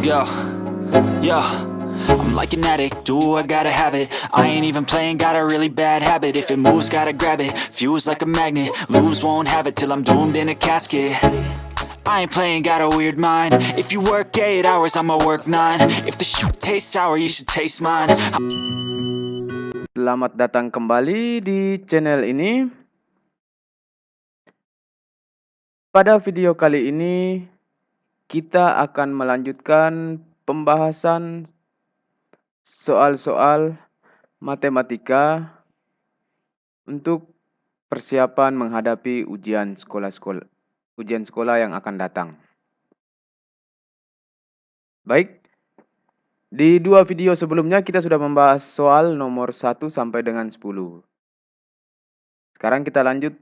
Let's go. Yo, I'm like an addict, do I gotta have it. I ain't even playing, got a really bad habit. If it moves, gotta grab it, fuse like a magnet. Lose, won't have it till I'm doomed in a casket. I ain't playing, got a weird mind. If you work 8 hours, I'ma work 9. If the shit tastes sour, you should taste mine. Selamat datang kembali di channel ini. Pada video kali ini, kita akan melanjutkan pembahasan soal-soal matematika untuk persiapan menghadapi ujian sekolah yang akan datang. Baik, di 2 video sebelumnya kita sudah membahas soal nomor 1 sampai dengan 10. Sekarang kita lanjut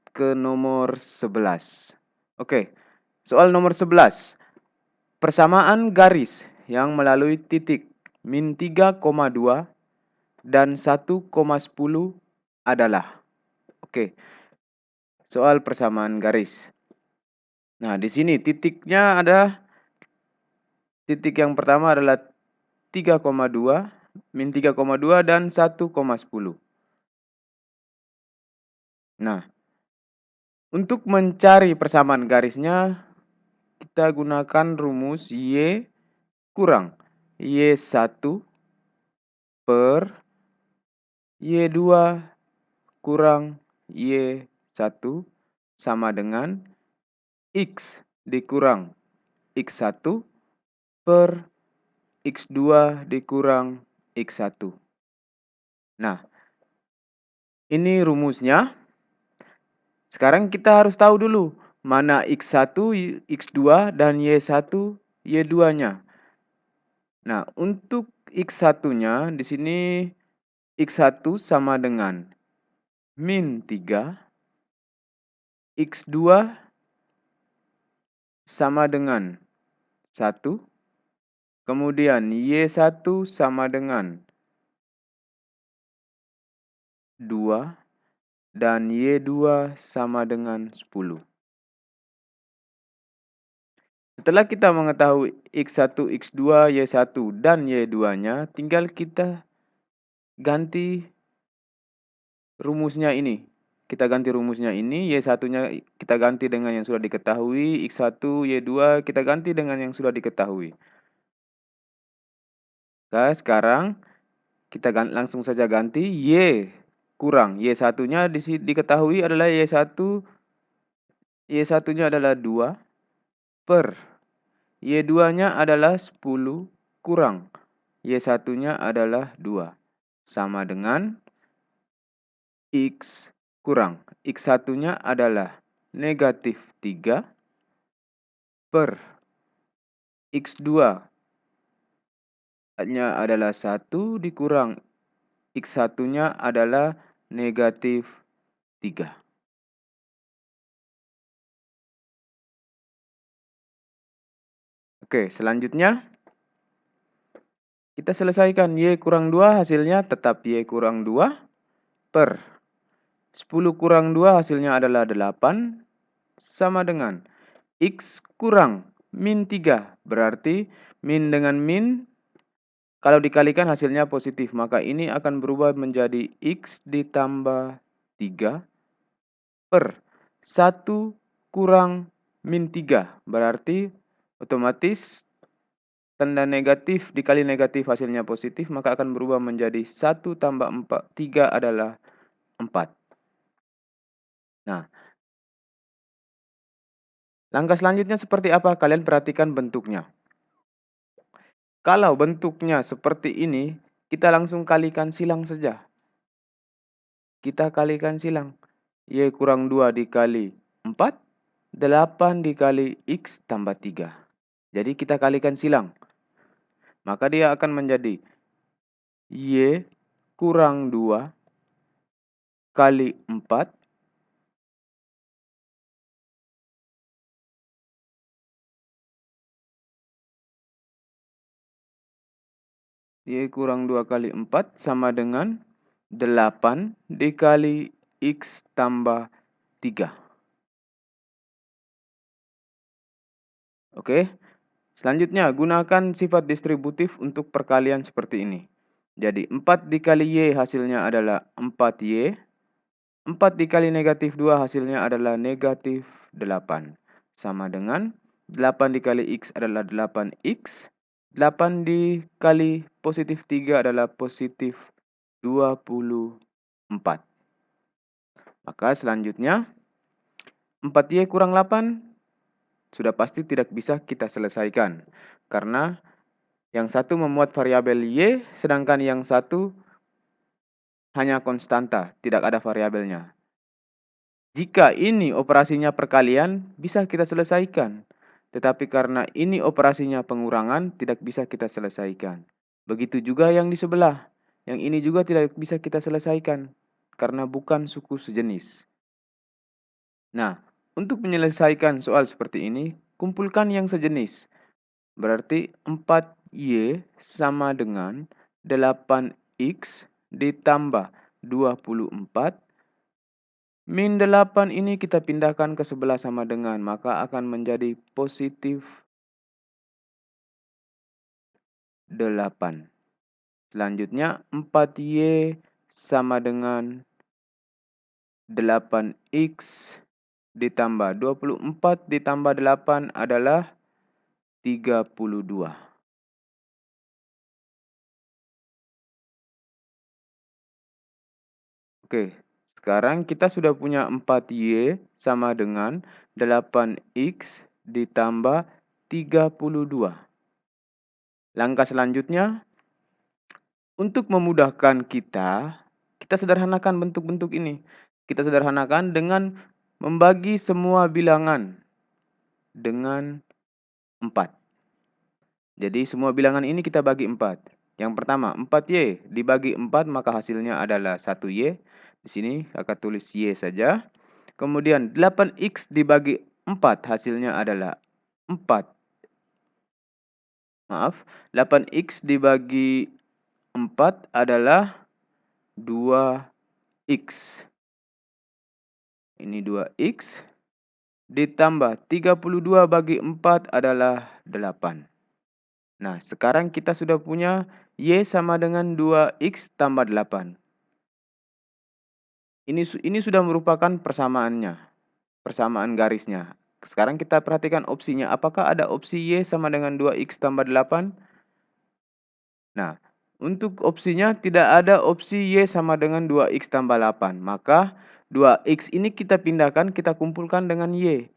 ke nomor 11. Oke, soal nomor 11. Persamaan garis yang melalui titik min 3,2 dan 1,10 adalah. Oke, soal persamaan garis. Nah, di sini titiknya ada, titik yang pertama adalah 3,2, min 3,2 dan 1,10. Nah, untuk mencari persamaan garisnya, kita gunakan rumus Y kurang Y1 per Y2 kurang Y1 sama dengan X dikurang X1 per X2 dikurang X1. Nah, ini rumusnya. Sekarang kita harus tahu dulu mana X1, X2, dan Y1, Y2-nya. Nah, untuk X1-nya di sini X1 sama dengan min 3, X2 sama dengan 1, kemudian Y1 sama dengan 2, dan Y2 sama dengan 10. Setelah kita mengetahui X1, X2, Y1, dan Y2-nya, tinggal kita ganti rumusnya ini. Kita ganti rumusnya ini, Y1-nya kita ganti dengan yang sudah diketahui, X1, Y2 kita ganti dengan yang sudah diketahui. Nah, sekarang kita langsung saja ganti Y kurang Y1-nya diketahui adalah Y1, Y1-nya adalah 2 per Y2-nya adalah 10 kurang Y1-nya adalah 2 sama dengan X kurang X1-nya adalah negatif 3 per X2-nya adalah 1 dikurang X1-nya adalah negatif 3. Oke, selanjutnya kita selesaikan Y kurang 2 hasilnya tetap Y kurang 2 per 10 kurang 2 hasilnya adalah 8 sama dengan X kurang min 3. Berarti min dengan min kalau dikalikan hasilnya positif. Maka ini akan berubah menjadi X ditambah 3 per 1 kurang min 3. Berarti otomatis tanda negatif dikali negatif hasilnya positif, maka akan berubah menjadi 1 tambah 3 adalah 4. Nah, langkah selanjutnya seperti apa? Kalian perhatikan bentuknya. Kalau bentuknya seperti ini, kita langsung kalikan silang saja. Kita kalikan silang. Y kurang 2 dikali 4, 8 dikali X tambah 3. Jadi kita kalikan silang. Maka dia akan menjadi Y kurang 2 kali 4 Y kurang 2 kali 4 sama dengan 8 dikali X tambah 3. Oke. Selanjutnya, gunakan sifat distributif untuk perkalian seperti ini. Jadi, 4 dikali Y hasilnya adalah 4Y. 4 dikali negatif 2 hasilnya adalah negatif 8. Sama dengan 8 dikali X adalah 8X. 8 dikali positif 3 adalah positif 24. Maka selanjutnya, 4Y kurang 8 sudah pasti tidak bisa kita selesaikan. Karena yang satu memuat variabel Y, sedangkan yang satu hanya konstanta, tidak ada variabelnya. Jika ini operasinya perkalian, bisa kita selesaikan. Tetapi karena ini operasinya pengurangan, tidak bisa kita selesaikan. Begitu juga yang di sebelah. Yang ini juga tidak bisa kita selesaikan, karena bukan suku sejenis. Nah, untuk menyelesaikan soal seperti ini, kumpulkan yang sejenis. Berarti 4Y sama dengan 8X ditambah 24. Min 8 ini kita pindahkan ke sebelah sama dengan, maka akan menjadi positif 8. Selanjutnya 4Y sama dengan 8X ditambah 24 ditambah 8 adalah 32. Oke, sekarang kita sudah punya 4Y sama dengan 8X ditambah 32. Langkah selanjutnya, untuk memudahkan kita sederhanakan bentuk-bentuk ini. Kita sederhanakan dengan membagi semua bilangan dengan 4. Jadi semua bilangan ini kita bagi 4. Yang pertama, 4Y dibagi 4 maka hasilnya adalah 1Y. Di sini kakak tulis Y saja. Kemudian 8X dibagi 4 hasilnya adalah 4. 8X dibagi 4 adalah 2X. Ini 2X. Ditambah 32 bagi 4 adalah 8. Nah, sekarang kita sudah punya Y sama dengan 2X tambah 8. Ini sudah merupakan persamaannya, persamaan garisnya. Sekarang kita perhatikan opsinya. Apakah ada opsi Y sama dengan 2X tambah 8? Nah, untuk opsinya tidak ada opsi Y sama dengan 2X tambah 8. Maka 2X ini kita pindahkan, kita kumpulkan dengan Y.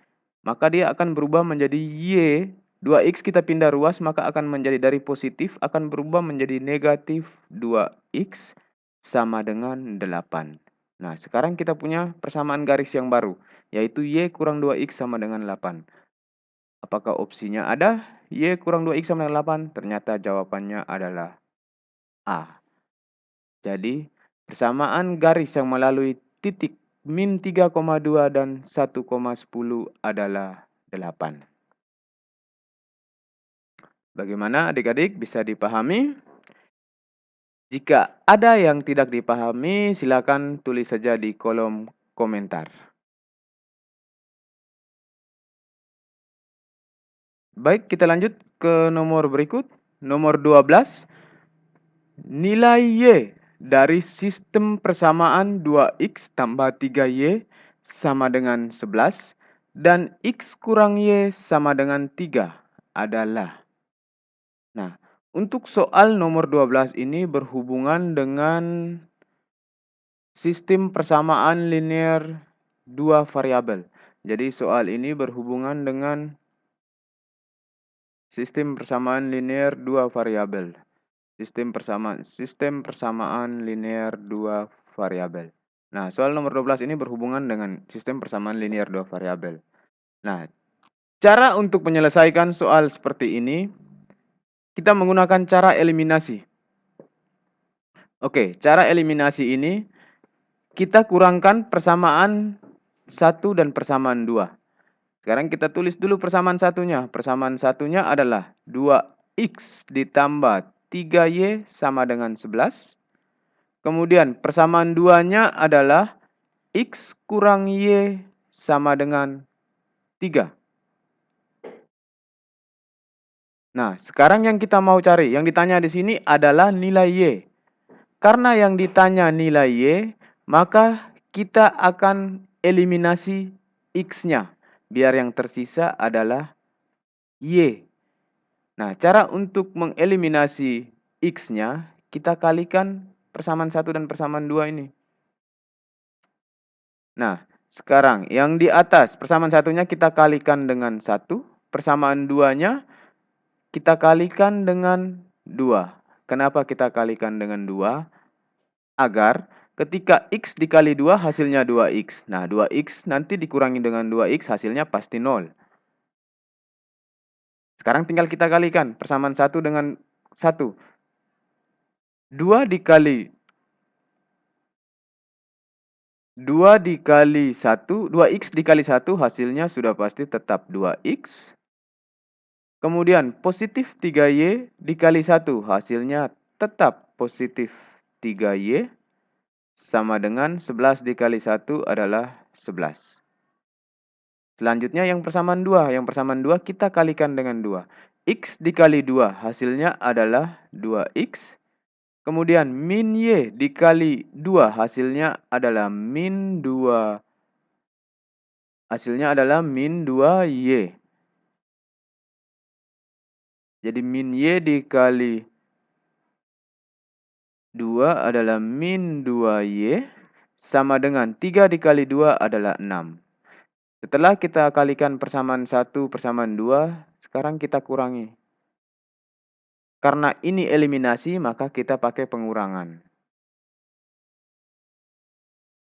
Maka dia akan berubah menjadi Y. 2X kita pindah ruas, maka akan menjadi dari positif, akan berubah menjadi negatif 2X sama dengan 8. Nah, sekarang kita punya persamaan garis yang baru, yaitu Y kurang 2X sama dengan 8. Apakah opsinya ada? Y kurang 2X sama dengan 8? Ternyata jawabannya adalah A. Jadi, persamaan garis yang melalui titik min 3,2 dan 1,10 adalah 8. Bagaimana adik-adik, bisa dipahami? Jika ada yang tidak dipahami, silakan tulis saja di kolom komentar. Baik, kita lanjut ke nomor berikut. Nomor 12. Nilai Y dari sistem persamaan 2X tambah 3Y sama dengan 11 dan X kurang Y sama dengan 3 adalah. Nah, untuk soal nomor 12 ini berhubungan dengan sistem persamaan linear 2 variabel. Jadi soal ini berhubungan dengan sistem persamaan linear 2 variabel. Sistem persamaan linear 2 variabel. Nah, soal nomor 12 ini berhubungan dengan sistem persamaan linear 2 variabel. Nah, cara untuk menyelesaikan soal seperti ini, kita menggunakan cara eliminasi. Oke, cara eliminasi ini, kita kurangkan persamaan 1 dan persamaan 2. Sekarang kita tulis dulu persamaan satunya. Persamaan satunya adalah 2X ditambah 3Y sama dengan 11. Kemudian persamaan 2-nya adalah X kurang Y sama dengan 3. Nah, sekarang yang kita mau cari, yang ditanya di sini adalah nilai Y. Karena yang ditanya nilai Y, maka kita akan eliminasi X-nya. Biar yang tersisa adalah Y. Nah, cara untuk mengeliminasi X-nya, kita kalikan persamaan 1 dan persamaan 2 ini. Nah, sekarang yang di atas, persamaan 1-nya kita kalikan dengan 1, persamaan 2-nya kita kalikan dengan 2. Kenapa kita kalikan dengan 2? Agar ketika X dikali 2 hasilnya 2X. Nah, 2X nanti dikurangi dengan 2X hasilnya pasti 0. Sekarang tinggal kita kalikan persamaan 1 dengan 1. 2 dikali 1, 2X dikali 1 hasilnya sudah pasti tetap 2X. Kemudian positif 3Y dikali 1 hasilnya tetap positif 3Y. Sama dengan 11 dikali 1 adalah 11. Selanjutnya yang persamaan 2. Yang persamaan 2 kita kalikan dengan 2. X dikali 2 hasilnya adalah 2X. Kemudian min Y dikali 2 hasilnya adalah min 2. Hasilnya adalah min 2Y. Jadi min Y dikali 2 adalah min 2Y. Sama dengan 3 dikali 2 adalah 6. Setelah kita kalikan persamaan 1, persamaan 2, sekarang kita kurangi. Karena ini eliminasi, maka kita pakai pengurangan.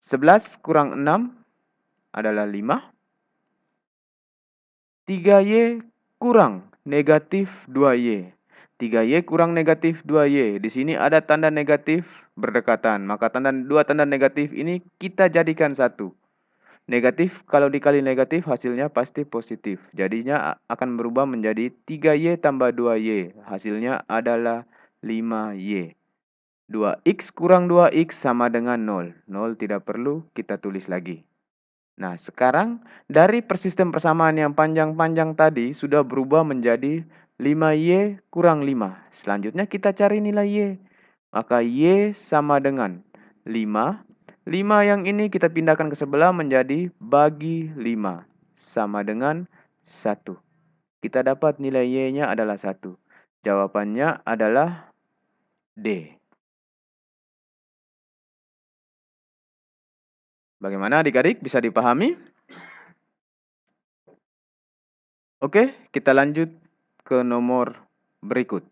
11 kurang 6 adalah 5. 3Y kurang negatif 2Y. 3Y kurang negatif 2Y. Di sini ada tanda negatif berdekatan. Maka dua tanda negatif ini kita jadikan satu. Negatif kalau dikali negatif hasilnya pasti positif. Jadinya akan berubah menjadi 3Y tambah 2Y. Hasilnya adalah 5Y. 2X kurang 2X sama dengan 0. 0 tidak perlu kita tulis lagi. Nah, sekarang dari persistem persamaan yang panjang-panjang tadi sudah berubah menjadi 5Y kurang 5. Selanjutnya kita cari nilai Y. Maka Y sama dengan 5. 5 yang ini kita pindahkan ke sebelah menjadi bagi 5. Sama dengan 1. Kita dapat nilai Y-nya adalah 1. Jawabannya adalah D. Bagaimana adik-adik, bisa dipahami? Oke, kita lanjut ke nomor berikut.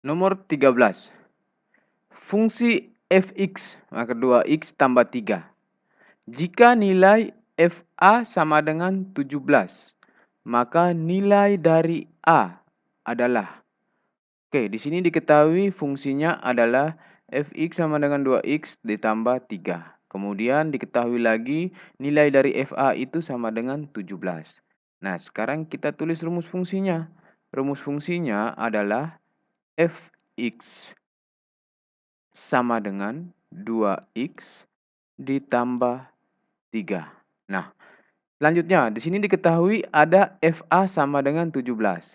Nomor 13. Fungsi fx, maka 2x tambah 3. Jika nilai fa sama dengan 17, maka nilai dari a adalah. Oke, di sini diketahui fungsinya adalah fx sama dengan 2x ditambah 3. Kemudian diketahui lagi nilai dari fa itu sama dengan 17. Nah, sekarang kita tulis rumus fungsinya. Rumus fungsinya adalah fx sama dengan 2x ditambah 3. Nah, selanjutnya di sini diketahui ada fa sama dengan 17.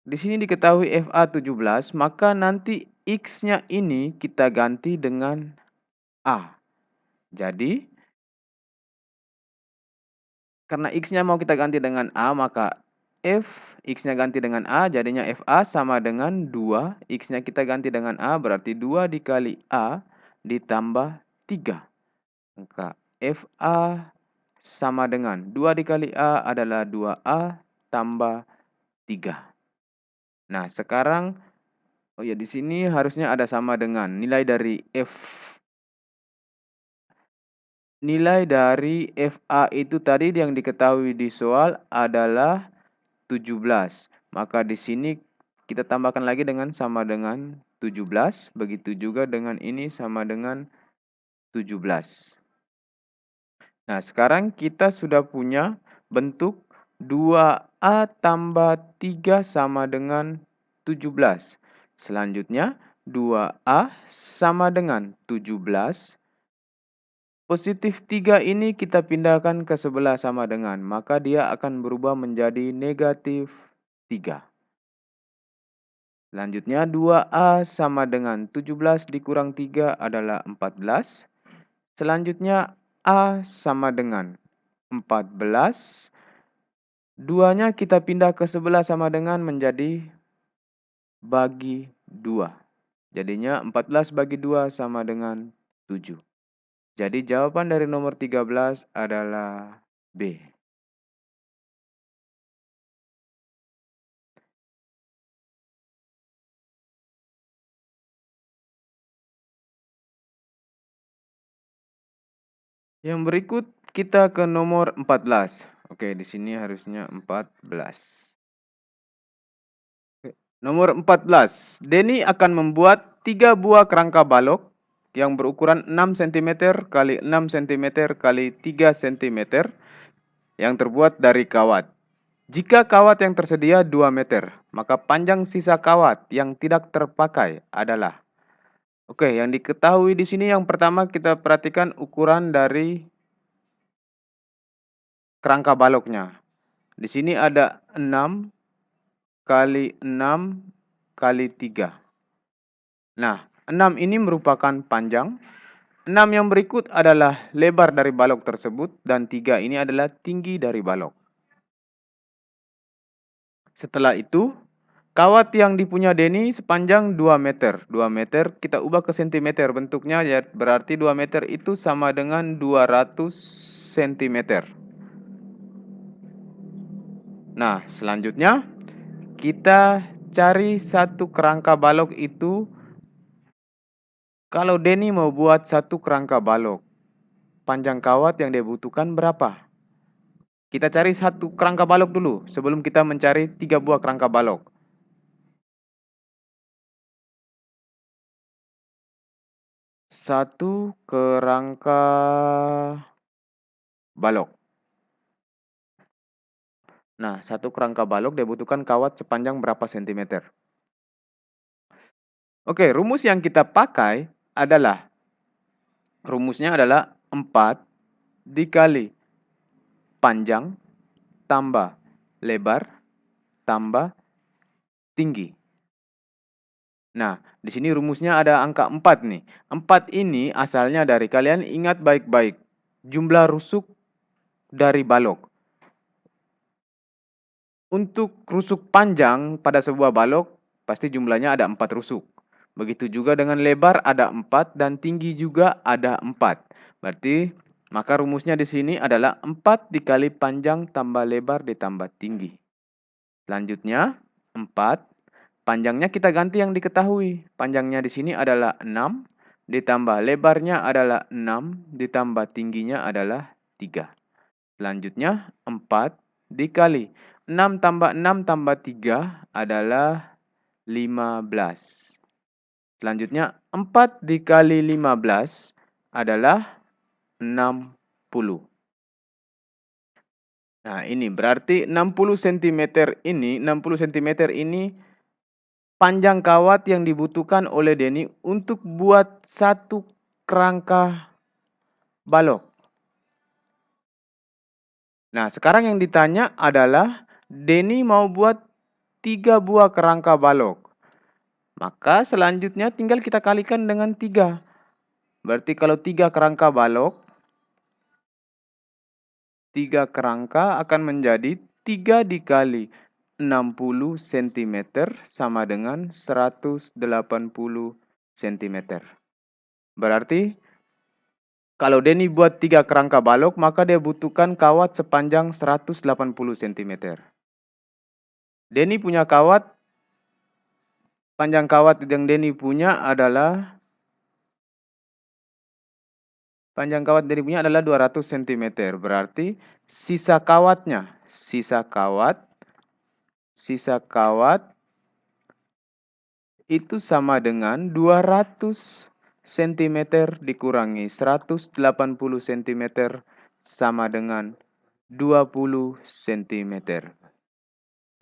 Di sini diketahui fa 17, maka nanti x-nya ini kita ganti dengan a. Jadi, karena x-nya mau kita ganti dengan a, maka x-nya ganti dengan a, jadinya fa sama dengan 2. X-nya kita ganti dengan a, berarti 2 dikali a ditambah 3. Maka fa sama dengan 2 dikali a adalah 2a tambah 3. Nah, sekarang di sini harusnya ada sama dengan nilai dari fa itu tadi yang diketahui di soal adalah 17. Maka di sini kita tambahkan lagi dengan sama dengan 17. Begitu juga dengan ini sama dengan 17. Nah, sekarang kita sudah punya bentuk 2A tambah 3 sama dengan 17. Selanjutnya, 2A sama dengan 17. Positif 3 ini kita pindahkan ke sebelah sama dengan, maka dia akan berubah menjadi negatif 3. Selanjutnya 2A sama dengan 17 dikurang 3 adalah 14. Selanjutnya A sama dengan 14. Duanya kita pindah ke sebelah sama dengan menjadi bagi 2. Jadinya 14 bagi 2 sama dengan 7. Jadi jawaban dari nomor 13 adalah B. Yang berikut kita ke nomor 14. Oke, di sini harusnya 14. Nomor 14. Denny akan membuat 3 buah kerangka balok yang berukuran 6 cm kali 6 cm kali 3 cm yang terbuat dari kawat. Jika kawat yang tersedia 2 meter, maka panjang sisa kawat yang tidak terpakai adalah. Oke, yang diketahui di sini yang pertama kita perhatikan ukuran dari kerangka baloknya. Di sini ada 6 kali 6 kali 3. Nah, 6 ini merupakan panjang. 6 yang berikut adalah lebar dari balok tersebut dan 3 ini adalah tinggi dari balok. Setelah itu, kawat yang dipunya Denny sepanjang 2 meter. 2 meter kita ubah ke sentimeter bentuknya, ya berarti 2 meter itu sama dengan 200 cm. Nah, selanjutnya kita cari satu kerangka balok itu. Kalau Denny mau buat satu kerangka balok, panjang kawat yang dia butuhkan berapa? Kita cari satu kerangka balok dulu sebelum kita mencari 3 buah kerangka balok. Satu kerangka balok. Nah, satu kerangka balok dia butuhkan kawat sepanjang berapa sentimeter? Oke, rumus yang kita pakai adalah, rumusnya adalah 4 dikali panjang tambah lebar tambah tinggi. Nah, di sini rumusnya ada angka 4 nih. 4 ini asalnya dari, kalian ingat baik-baik, jumlah rusuk dari balok. Untuk rusuk panjang pada sebuah balok, pasti jumlahnya ada 4 rusuk. Begitu juga dengan lebar ada 4 dan tinggi juga ada 4. Berarti, maka rumusnya di sini adalah 4 dikali panjang tambah lebar ditambah tinggi. Selanjutnya, 4. Panjangnya kita ganti yang diketahui. Panjangnya di sini adalah 6, ditambah lebarnya adalah 6, ditambah tingginya adalah 3. Selanjutnya, 4 dikali 6 tambah 6 tambah 3 adalah 15. Selanjutnya, 4 dikali 15 adalah 60. Nah, ini berarti 60 cm ini panjang kawat yang dibutuhkan oleh Denny untuk buat satu kerangka balok. Nah, sekarang yang ditanya adalah Denny mau buat 3 buah kerangka balok. Maka selanjutnya tinggal kita kalikan dengan 3. Berarti kalau 3 kerangka balok, 3 kerangka akan menjadi 3 dikali 60 cm sama dengan 180 cm. Berarti kalau Denny buat 3 kerangka balok, maka dia butuhkan kawat sepanjang 180 cm. Denny punya kawat, panjang kawat yang Denny punya adalah, 200 cm. Berarti sisa kawat itu sama dengan 200 cm dikurangi 180 cm sama dengan 20 cm.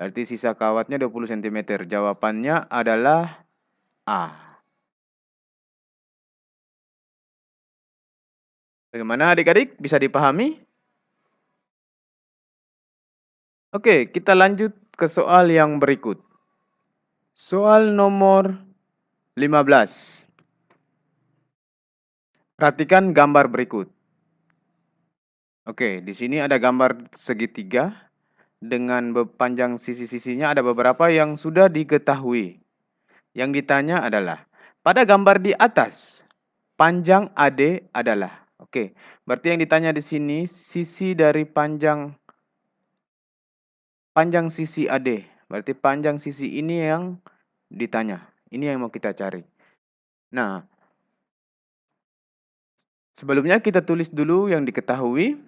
Berarti sisa kawatnya 20 cm. Jawabannya adalah A. Bagaimana adik-adik? Bisa dipahami? Oke, kita lanjut ke soal yang berikut. Soal nomor 15. Perhatikan gambar berikut. Oke, di sini ada gambar segitiga dengan panjang sisi-sisinya ada beberapa yang sudah diketahui. Yang ditanya adalah, pada gambar di atas, panjang AD adalah. Oke, berarti yang ditanya di sini sisi dari panjang sisi AD. Berarti panjang sisi ini yang ditanya. Ini yang mau kita cari. Nah, sebelumnya kita tulis dulu yang diketahui.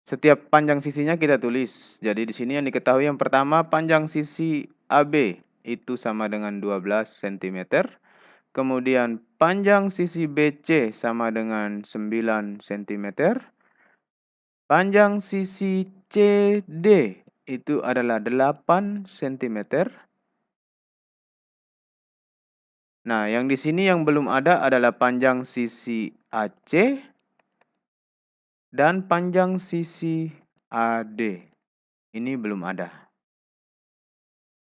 Setiap panjang sisinya kita tulis. Jadi di sini yang diketahui yang pertama panjang sisi AB itu sama dengan 12 cm. Kemudian panjang sisi BC sama dengan 9 cm. Panjang sisi CD itu adalah 8 cm. Nah, yang di sini yang belum ada adalah panjang sisi AC dan panjang sisi AD. Ini belum ada.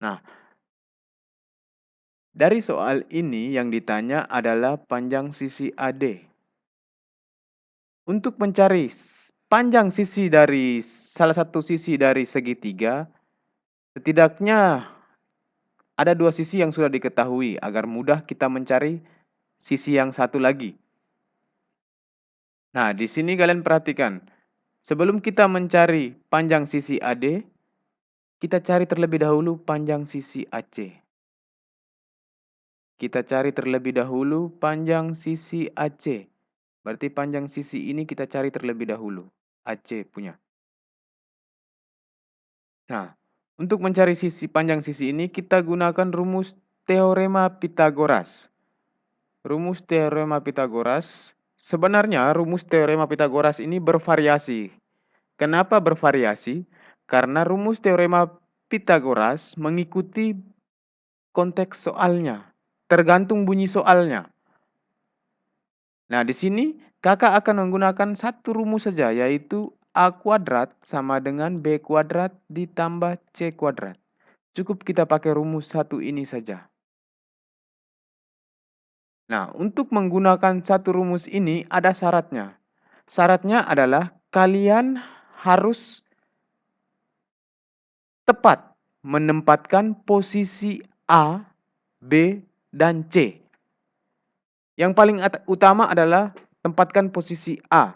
Nah, dari soal ini yang ditanya adalah panjang sisi AD. Untuk mencari panjang sisi dari salah satu sisi dari segitiga, setidaknya ada dua sisi yang sudah diketahui agar mudah kita mencari sisi yang satu lagi. Nah, di sini kalian perhatikan. Sebelum kita mencari panjang sisi AD, kita cari terlebih dahulu panjang sisi AC. Kita cari terlebih dahulu panjang sisi AC. Berarti panjang sisi ini kita cari terlebih dahulu. AC punya. Nah, untuk mencari panjang sisi ini kita gunakan rumus teorema Pitagoras. Rumus teorema Pitagoras, sebenarnya rumus teorema Pitagoras ini bervariasi. Kenapa bervariasi? Karena rumus teorema Pitagoras mengikuti konteks soalnya, tergantung bunyi soalnya. Nah, di sini kakak akan menggunakan satu rumus saja, yaitu A kuadrat sama dengan B kuadrat ditambah C kuadrat. Cukup kita pakai rumus satu ini saja. Nah, untuk menggunakan satu rumus ini ada syaratnya. Syaratnya adalah kalian harus tepat menempatkan posisi A, B, dan C. Yang paling utama adalah tempatkan posisi A.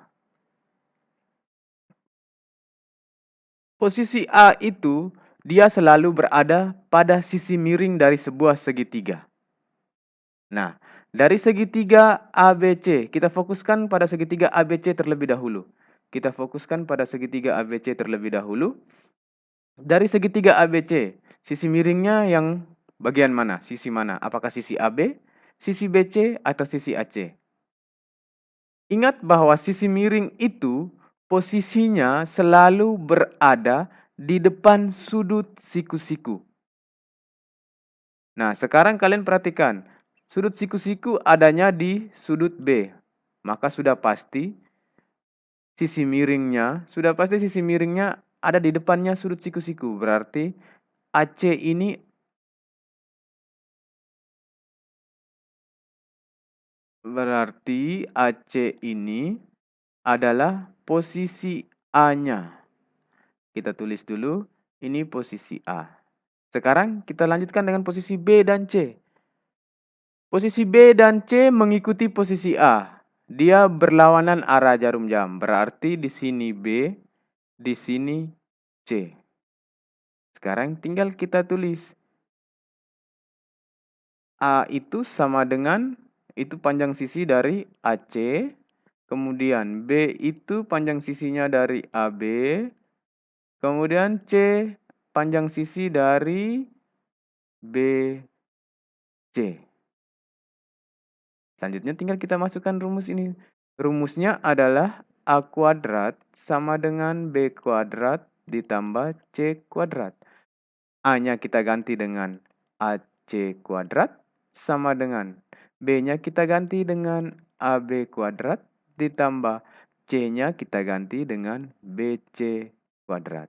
Posisi A itu dia selalu berada pada sisi miring dari sebuah segitiga. Nah, dari segitiga ABC, kita fokuskan pada segitiga ABC terlebih dahulu. Kita fokuskan pada segitiga ABC terlebih dahulu. Dari segitiga ABC, sisi miringnya yang bagian mana? Sisi mana? Apakah sisi AB, sisi BC, atau sisi AC? Ingat bahwa sisi miring itu posisinya selalu berada di depan sudut siku-siku. Nah, sekarang kalian perhatikan. Sudut siku-siku adanya di sudut B. Maka sudah pasti sisi miringnya ada di depannya sudut siku-siku. Berarti AC ini adalah posisi A-nya. Kita tulis dulu, ini posisi A. Sekarang kita lanjutkan dengan posisi B dan C. Posisi B dan C mengikuti posisi A. Dia berlawanan arah jarum jam. Berarti di sini B, di sini C. Sekarang tinggal kita tulis. A itu sama dengan, itu panjang sisi dari AC. Kemudian B itu panjang sisinya dari AB. Kemudian C panjang sisi dari BC. Selanjutnya tinggal kita masukkan rumus ini. Rumusnya adalah A kuadrat sama dengan B kuadrat ditambah C kuadrat. A-nya kita ganti dengan AC kuadrat. sama dengan B-nya kita ganti dengan AB kuadrat ditambah C-nya kita ganti dengan BC kuadrat.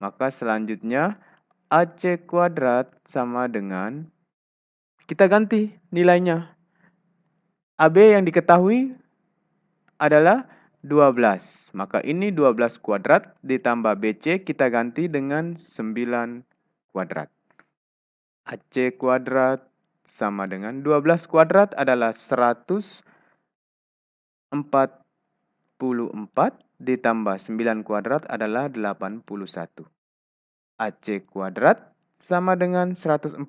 Maka selanjutnya AC kuadrat sama dengan, kita ganti nilainya. AB yang diketahui adalah 12. Maka ini 12 kuadrat ditambah BC kita ganti dengan 9 kuadrat. AC kuadrat sama dengan 12 kuadrat adalah 144 ditambah 9 kuadrat adalah 81. AC kuadrat sama dengan 144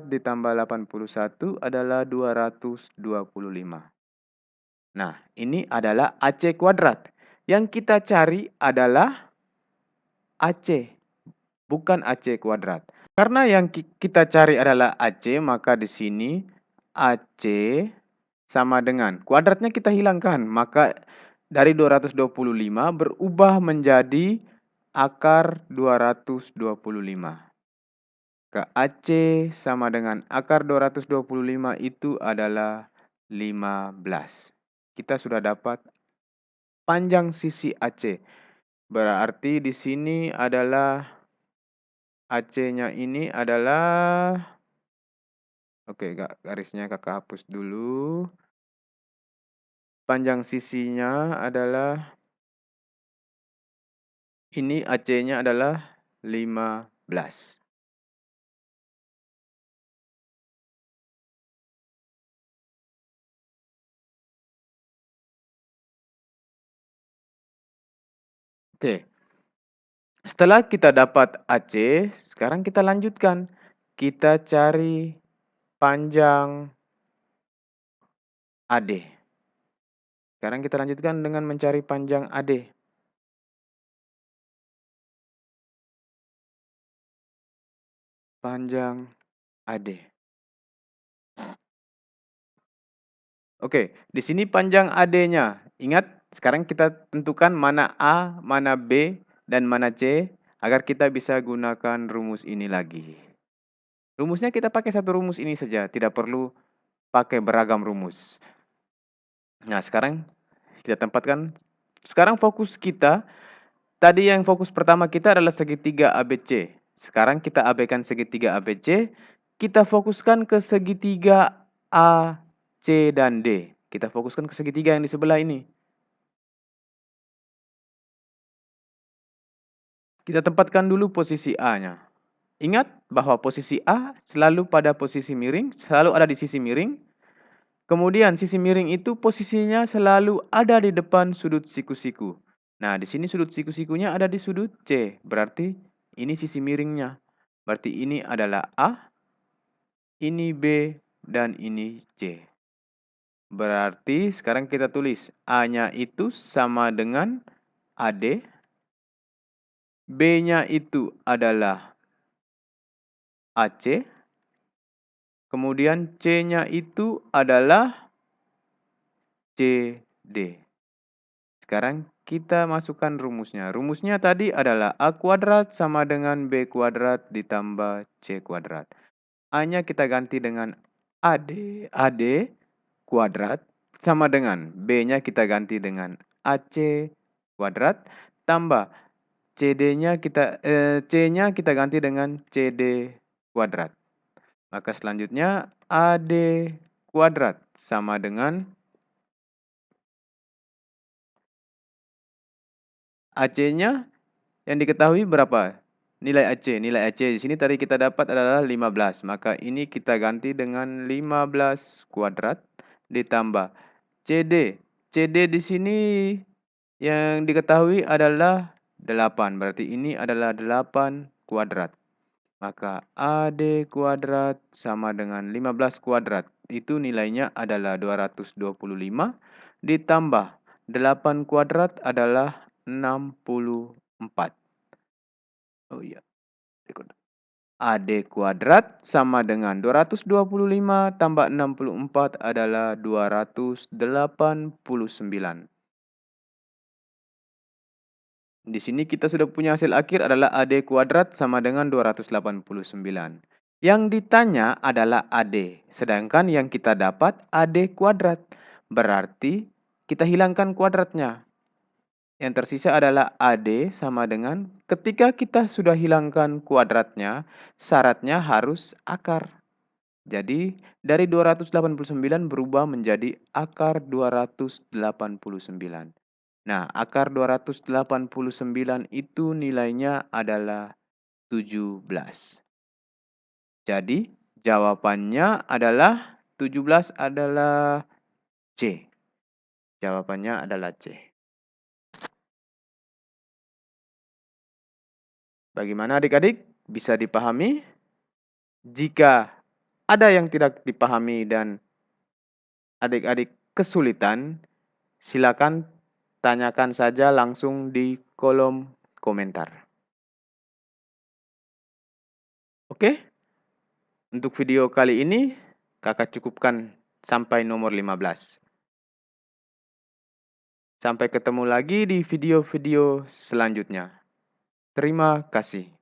ditambah 81 adalah 225. Nah, ini adalah AC kuadrat. Yang kita cari adalah AC, bukan AC kuadrat. Karena yang kita cari adalah AC, maka di sini AC sama dengan kuadratnya kita hilangkan. Maka dari 225 berubah menjadi akar 225. Ke AC sama dengan akar 225 itu adalah 15. Kita sudah dapat panjang sisi AC. Berarti di sini adalah AC-nya ini adalah, oke, garisnya kakak hapus dulu. Panjang sisinya adalah, ini AC-nya adalah 15. Oke. Setelah kita dapat AC, sekarang kita lanjutkan. Kita cari panjang AD. Sekarang kita lanjutkan dengan mencari panjang AD. Panjang AD. Oke, di sini panjang AD-nya. Ingat, sekarang kita tentukan mana A, mana B, dan mana C, agar kita bisa gunakan rumus ini lagi. Rumusnya kita pakai satu rumus ini saja, tidak perlu pakai beragam rumus. Nah, sekarang kita tempatkan, sekarang fokus kita, tadi yang fokus pertama kita adalah segitiga ABC. Sekarang kita abaikan segitiga ABC, kita fokuskan ke segitiga A, C, dan D. Kita fokuskan ke segitiga yang di sebelah ini. Kita tempatkan dulu posisi A-nya. Ingat bahwa posisi A selalu pada posisi miring, selalu ada di sisi miring. Kemudian sisi miring itu posisinya selalu ada di depan sudut siku-siku. Nah, di sini sudut siku-sikunya ada di sudut C. Berarti ini sisi miringnya. Berarti ini adalah A, ini B, dan ini C. Berarti sekarang kita tulis A-nya itu sama dengan AD. B-nya itu adalah AC. Kemudian C-nya itu adalah CD. Sekarang kita masukkan rumusnya. Rumusnya tadi adalah A kuadrat sama dengan B kuadrat ditambah C kuadrat. A-nya kita ganti dengan AD. AD kuadrat sama dengan B-nya kita ganti dengan AC kuadrat tambah C-nya kita ganti dengan CD kuadrat. Maka selanjutnya AD kuadrat sama dengan AC-nya yang diketahui berapa? Nilai AC. Nilai AC di sini tadi kita dapat adalah 15. Maka ini kita ganti dengan 15 kuadrat ditambah CD. CD di sini yang diketahui adalah 8. Berarti ini adalah 8 kuadrat. Maka AD kuadrat sama dengan 15 kuadrat. Itu nilainya adalah 225 ditambah 8 kuadrat adalah 64. Oh iya, AD kuadrat sama dengan 225 tambah 64 adalah 289. Di sini kita sudah punya hasil akhir adalah AD kuadrat sama dengan 289. Yang ditanya adalah AD, sedangkan yang kita dapat AD kuadrat. Berarti kita hilangkan kuadratnya. Yang tersisa adalah AD sama dengan ketika kita sudah hilangkan kuadratnya, syaratnya harus akar. Jadi, dari 289 berubah menjadi akar 289. Nah, akar 289 itu nilainya adalah 17. Jadi, jawabannya adalah 17 adalah C. Jawabannya adalah C. Bagaimana adik-adik? Bisa dipahami? Jika ada yang tidak dipahami dan adik-adik kesulitan, silakan tanyakan saja langsung di kolom komentar. Oke? Untuk video kali ini, kakak cukupkan sampai nomor 15. Sampai ketemu lagi di video-video selanjutnya. Terima kasih.